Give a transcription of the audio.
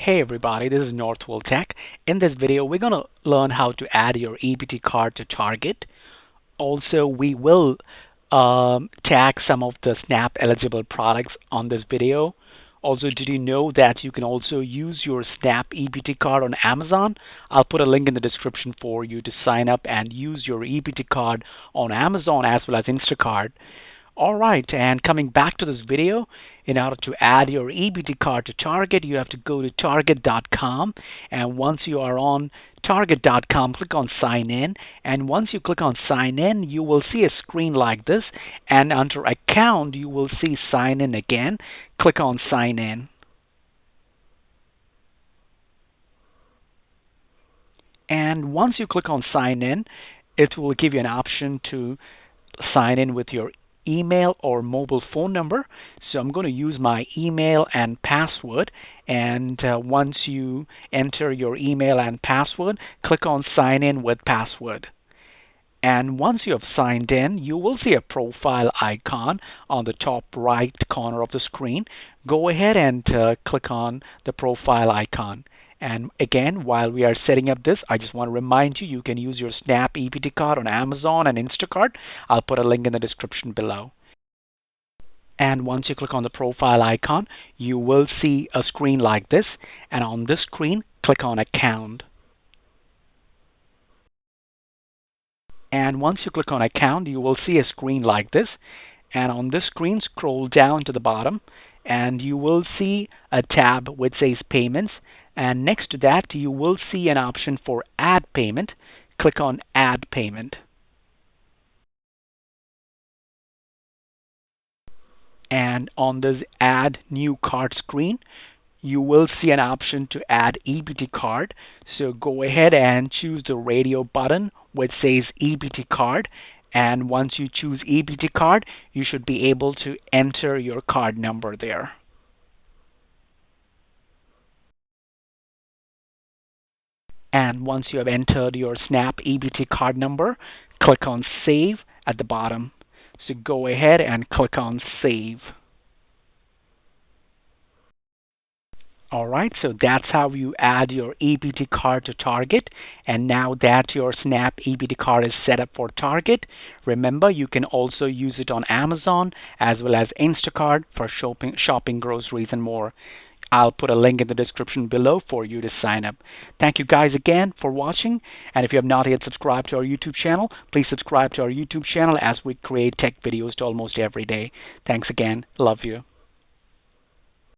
Hey everybody, this is Northwell Tech. In this video, we're going to learn how to add your EBT card to Target. Also, we will tag some of the SNAP eligible products on this video. Also, did you know that you can also use your SNAP EBT card on Amazon? I'll put a link in the description for you to sign up and use your EBT card on Amazon as well as Instacart. Alright, and coming back to this video, in order to add your EBT card to Target, you have to go to target.com, and once you are on target.com, click on sign in, and once you click on sign in, you will see a screen like this, and under account, you will see sign in again. Click on sign in. And once you click on sign in, it will give you an option to sign in with your email or mobile phone number. So I'm going to use my email and password, and once you enter your email and password, click on sign in with password. And once you have signed in, you will see a profile icon on the top right corner of the screen. Go ahead and click on the profile icon. And again, while we are setting up this, I just want to remind you, you can use your SNAP EBT card on Amazon and Instacart. I'll put a link in the description below. And once you click on the profile icon, you will see a screen like this. And on this screen, click on Account. And once you click on Account, you will see a screen like this. And on this screen, scroll down to the bottom, and you will see a tab which says Payments. And next to that, you will see an option for Add Payment. Click on Add Payment. And on this Add New Card screen, you will see an option to add EBT card. So go ahead and choose the radio button which says EBT card. And once you choose EBT card, you should be able to enter your card number there. And once you have entered your SNAP EBT card number, click on Save at the bottom. So go ahead and click on Save. Alright, so that's how you add your EBT card to Target. And now that your SNAP EBT card is set up for Target, remember you can also use it on Amazon as well as Instacart for shopping groceries and more. I'll put a link in the description below for you to sign up. Thank you guys again for watching, and if you have not yet subscribed to our YouTube channel, please subscribe to our YouTube channel as we create tech videos almost every day. Thanks again. Love you.